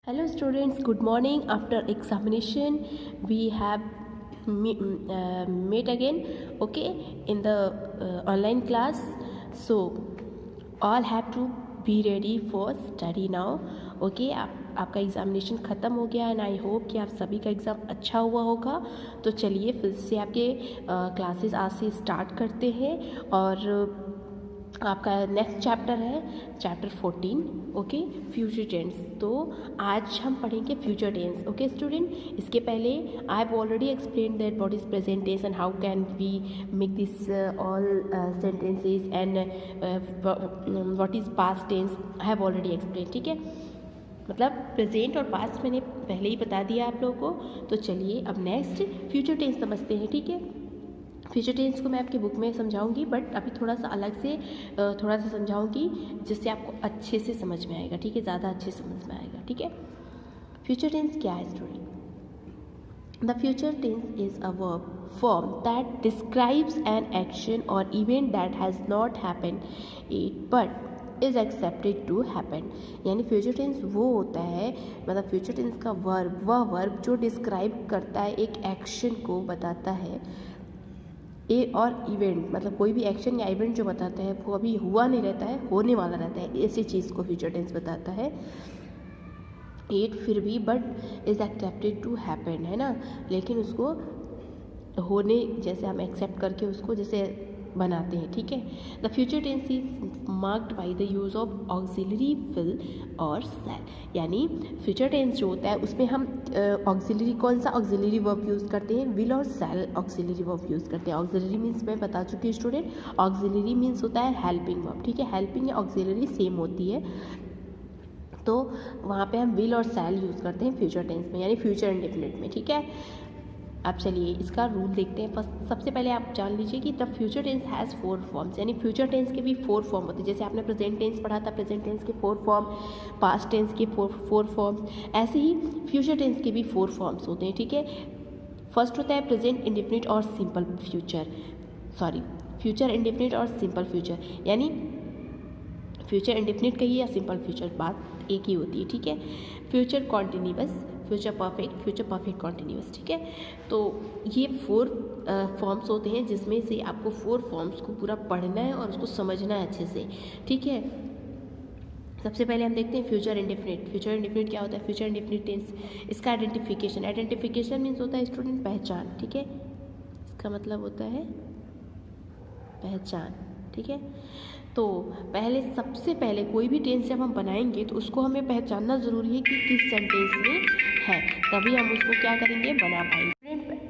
Hello students, good morning. After examination we have met again, okay, in the online class. So all have to be ready for study now, okay. आपका examination ख़त्म हो गया and I hope कि आप सभी का exam अच्छा हुआ होगा। तो चलिए फिर से आपके क्लासेस आज से स्टार्ट करते हैं और आपका नेक्स्ट चैप्टर है चैप्टर 14, ओके, फ्यूचर टेंस। तो आज हम पढ़ेंगे फ्यूचर टेंस, ओके स्टूडेंट। इसके पहले I have already explain that what is present tense and how can we make this all sentences and what is past tense, I have already explain, ठीक है। मतलब present और past मैंने पहले ही बता दिया आप लोगों को। तो चलिए अब नेक्स्ट फ्यूचर टेंस समझते हैं, ठीक है। फ्यूचर टेंस को मैं आपकी बुक में समझाऊंगी, बट अभी थोड़ा सा अलग से थोड़ा सा समझाऊंगी जिससे आपको अच्छे से समझ में आएगा, ठीक है, ज़्यादा अच्छे से समझ में आएगा, ठीक है। फ्यूचर टेंस क्या है student? The future tense is a verb form that describes an action और event that has not happen it but is accepted to happen. यानी फ्यूचर टेंस वो होता है, मतलब फ्यूचर टेंस का वर्ब वह वर्ब जो डिस्क्राइब करता है एक एक्शन को, बताता है और इवेंट, मतलब कोई भी एक्शन या इवेंट जो बताता है वो अभी हुआ नहीं रहता है, होने वाला रहता है, ऐसी चीज़ को फ्यूचर टेंस बताता है। इट फिर भी but is accepted to happen, है ना, लेकिन उसको होने जैसे हम एक्सेप्ट करके उसको जैसे बनाते हैं, ठीक है। The future tense is marked by the use of auxiliary will और सेल। यानी फ्यूचर टेंस जो होता है उसमें हम ऑक्सिलरी, कौन सा ऑक्सिलरी वर्ब यूज़ करते हैं? विल और सेल ऑक्सिलरी वर्ब यूज़ करते हैं। ऑक्सिलरी मीन्स मैं बता चुकी हूँ स्टूडेंट, ऑक्सिलरी मीन्स होता है हेल्पिंग वर्ब, ठीक है। हेल्पिंग या ऑक्सिलरी सेम होती है, तो वहाँ पे हम विल और सेल यूज़ करते हैं फ्यूचर टेंस में, यानी फ्यूचर इंडेफिनिट में, ठीक है। अब चलिए इसका रूल देखते हैं। फर्स्ट सबसे पहले आप जान लीजिए कि the future tense has 4 forms, यानी फ्यूचर टेंस के भी 4 फॉर्म होते हैं। जैसे आपने प्रेजेंट टेंस पढ़ा था, प्रेजेंट टेंस के 4 फॉर्म, पास्ट टेंस के 4 फॉर्म्स, ऐसे ही फ्यूचर टेंस के भी 4 फॉर्म्स होते हैं, ठीक है। फर्स्ट होता है प्रेजेंट इंडेफिनिट और सिंपल फ्यूचर, फ्यूचर इंडेफिनिट और सिंपल फ्यूचर, यानी फ्यूचर इंडेफिनिट कहिए या सिंपल फ्यूचर, बात एक ही होती है, ठीक है। Future continuous, future perfect continuous, ठीक है। तो ये 4 फॉर्म्स होते हैं जिसमें से आपको 4 फॉर्म्स को पूरा पढ़ना है और उसको समझना है अच्छे से, ठीक है। सबसे पहले हम देखते हैं फ्यूचर इंडेफिनिट। फ्यूचर इंडेफिनिट क्या होता है? फ्यूचर इंडेफिनिट टेंस, इसका आइडेंटिफिकेशन मीन्स होता है स्टूडेंट पहचान, ठीक है। इसका मतलब होता है पहचान, ठीक है। तो सबसे पहले कोई भी टेंस जब हम बनाएंगे तो उसको हमें पहचानना ज़रूरी है कि किस सेंटेंस में है, तभी हम उसको क्या करेंगे, बना पाएंगे।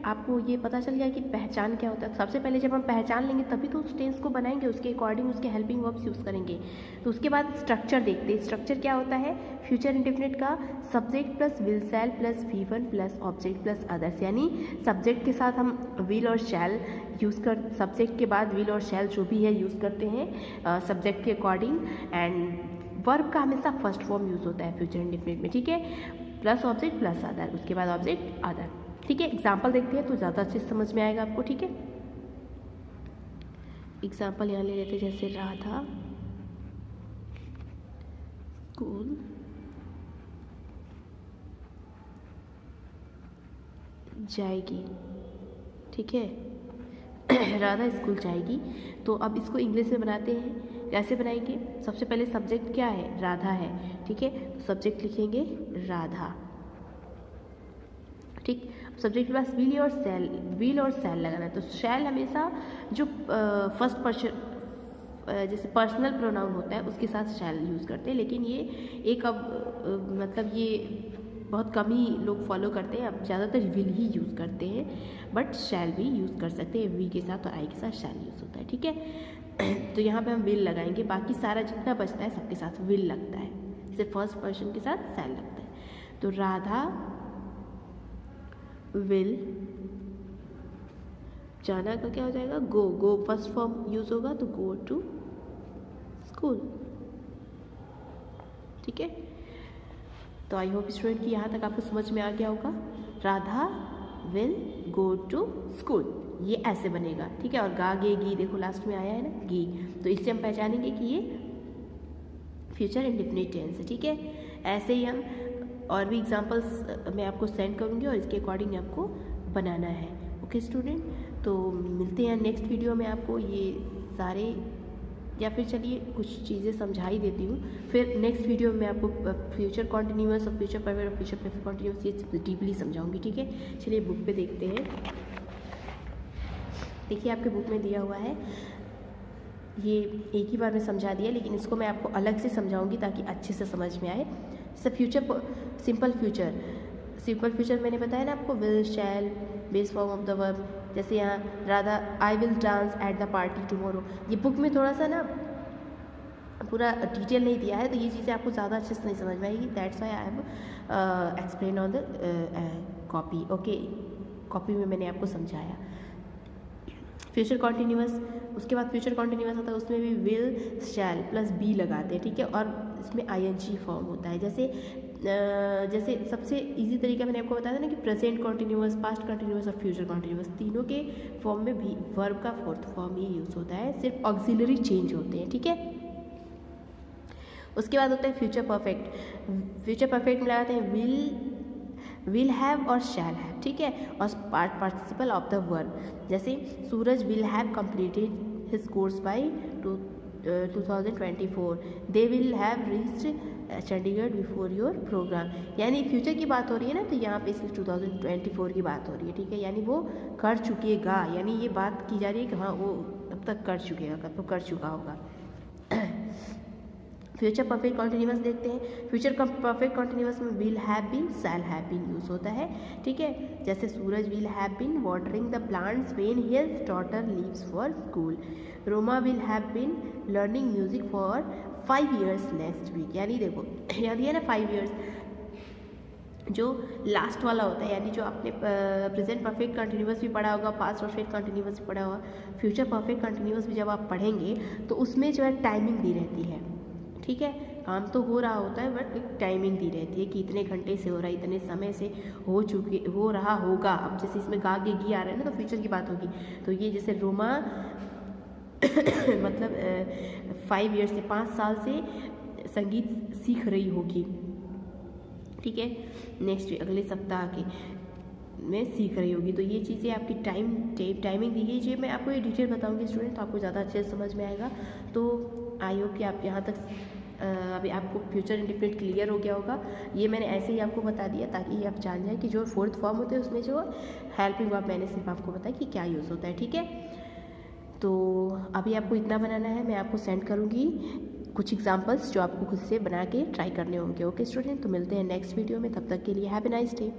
आपको ये पता चल गया कि पहचान क्या होता है। सबसे पहले जब हम पहचान लेंगे तभी तो उस टेंस को बनाएंगे, उसके अकॉर्डिंग उसके हेल्पिंग वर्ब्स यूज़ करेंगे। तो उसके बाद स्ट्रक्चर देखते हैं। स्ट्रक्चर क्या होता है फ्यूचर इंडेफिनिट का? Subject plus will shell plus V1 plus object plus others, यानी सब्जेक्ट के साथ हम विल और शैल यूज़ कर, सब्जेक्ट के बाद विल और शैल जो भी है यूज़ करते हैं सब्जेक्ट के अकॉर्डिंग, एंड वर्ब का हमेशा फर्स्ट फॉर्म यूज़ होता है फ्यूचर इंडेफिनिट में, ठीक है। प्लस ऑब्जेक्ट प्लस अदर, उसके बाद ऑब्जेक्ट अदर, ठीक है। एग्जाम्पल देखते हैं तो ज़्यादा अच्छे से समझ में आएगा आपको, ठीक है। एग्जाम्पल यहाँ ले लेते हैं, जैसे राधा स्कूल जाएगी, ठीक है। राधा स्कूल जाएगी। तो अब इसको इंग्लिश में बनाते हैं, कैसे बनाएंगे? सबसे पहले सब्जेक्ट क्या है? राधा है, ठीक है। तो सब्जेक्ट लिखेंगे राधा, ठीक। सब्जेक्ट के पास विल और सेल लगाना है। तो शैल हमेशा जो फर्स्ट पर्सन, जैसे पर्सनल प्रोनाउन होता है उसके साथ शैल यूज़ करते हैं, लेकिन ये एक अब मतलब ये बहुत कम ही लोग फॉलो करते हैं, अब ज़्यादातर विल ही यूज़ करते हैं, बट शैल भी यूज़ कर सकते हैं। वी के साथ और आई के साथ शैल यूज़ होता है, ठीक है। तो यहाँ पे हम विल लगाएंगे, बाकी सारा जितना बचता है सबके साथ विल लगता है, जैसे फर्स्ट पर्सन के साथ शैल लगता है। तो राधा विल, जाना का क्या हो जाएगा? गो फर्स्ट फॉर्म यूज़ होगा तो गो टू स्कूल, ठीक है। तो आई होप स्टूडेंट कि यहाँ तक आपको समझ में आ गया होगा। Radha will go to school, ये ऐसे बनेगा, ठीक है। और गा गे गी देखो लास्ट में आया है ना, गी, तो इससे हम पहचानेंगे कि ये फ्यूचर इंडेफिनिट टेंस है, ठीक है। ऐसे ही हम और भी एग्जांपल्स मैं आपको सेंड करूँगी और इसके अकॉर्डिंग आपको बनाना है। ओके स्टूडेंट, तो मिलते हैं नेक्स्ट वीडियो में। आपको ये सारे या फिर चलिए कुछ चीज़ें समझा ही देती हूँ, फिर नेक्स्ट वीडियो में आपको फ्यूचर कॉन्टिन्यूअस और फ्यूचर परफेक्ट और फ्यूचर परफेक्ट कॉन्टिन्यूअस ये डीपली समझाऊंगी। ठीक है, चलिए बुक पे देखते हैं। देखिए आपके बुक में दिया हुआ है, ये एक ही बार में समझा दिया, लेकिन इसको मैं आपको अलग से समझाऊंगी ताकि अच्छे से समझ में आए। जैसे फ्यूचर, सिंपल फ्यूचर मैंने बताया ना आपको, will, shall, base form of the verb. जैसे यहाँ Radha, I will dance at the party tomorrow. ये बुक में थोड़ा सा ना पूरा डिटेल नहीं दिया है, तो ये चीज़ें आपको ज़्यादा अच्छे से नहीं समझ में आएगी। That's why I have explain on the copy. Okay, copy में मैंने आपको समझाया। फ्यूचर कॉन्टिन्यूअस, उसके बाद फ्यूचर कॉन्टिन्यूअस होता है, उसमें भी विल, शैल प्लस बी लगाते हैं। ठीक है, और इसमें आईएनजी फॉर्म होता है। जैसे सबसे इजी तरीका मैंने आपको बताया था ना कि प्रेजेंट कॉन्टिन्यूअस, पास्ट कॉन्टिन्यूअस और फ्यूचर कॉन्टिन्यूअस, तीनों के फॉर्म में भी वर्ब का फोर्थ फॉर्म ही यूज़ होता है, सिर्फ ऑक्सिलरी चेंज होते हैं। ठीक है, उसके बाद होता है फ्यूचर परफेक्ट। फ्यूचर परफेक्ट में लगाते हैं विल हैव और शैल हैव। ठीक है, और पार्टिसिपल ऑफ द वर्ब। जैसे Suraj will have completed his course by 2024, they will have reached Chandigarh before your programme. यानी फ्यूचर की बात हो रही है ना, तो यहाँ पे सिर्फ 2024 की बात हो रही है। ठीक है, यानी वो कर चुकेगा, यानी ये बात की जा रही है कि हाँ वो अब तक कर चुकेगा, तो कर चुका होगा। फ्यूचर परफेक्ट कॉन्टिन्यूअस देखते हैं। फ्यूचर परफेक्ट कॉन्टिन्यूअस में will have been, shall have been use होता है। ठीक है, जैसे Suraj will have been watering the plants when his daughter leaves for school. Roma will have been learning music for 5 years next week. यानी देखो याद है ना 5 years, जो लास्ट वाला होता है, यानी जो आपने प्रेजेंट परफेक्ट कंटिन्यूअस भी पढ़ा होगा, पास्ट परफेक्ट कंटिन्यूअस भी पढ़ा होगा, फ्यूचर परफेक्ट कंटिन्यूअस भी जब आप पढ़ेंगे तो उसमें जो है टाइमिंग दी रहती है। ठीक है, काम तो हो रहा होता है बट एक टाइमिंग दी रहती है कि इतने घंटे से हो रहा है, इतने समय से हो रहा होगा। अब जैसे इसमें गा के गी आ रहा है ना, तो फ्यूचर की बात होगी। तो ये जैसे रोमा मतलब 5 years से 5 साल से संगीत सीख रही होगी। ठीक है, नेक्स्ट अगले सप्ताह के में सीख रही होगी। तो ये चीज़ें आपकी टाइमिंग दी गई। जो मैं आपको ये डिटेल बताऊंगी स्टूडेंट, तो आपको ज़्यादा अच्छे से समझ में आएगा। तो आई होप कि आप यहाँ तक अभी आपको फ्यूचर इंडेफिनिट क्लियर हो गया होगा। ये मैंने ऐसे ही आपको बता दिया ताकि आप जान जाए कि जो फोर्थ फॉर्म होते हैं उसमें जो हेल्पिंग वर्ब मैंने सिर्फ आपको बताया कि क्या यूज़ होता है। ठीक है, तो अभी आपको इतना बनाना है, मैं आपको सेंड करूँगी कुछ एग्जाम्पल्स जो आपको खुद से बना के ट्राई करने होंगे। ओके स्टूडेंट, तो मिलते हैं नेक्स्ट वीडियो में, तब तक के लिए हैव ए नाइस डे।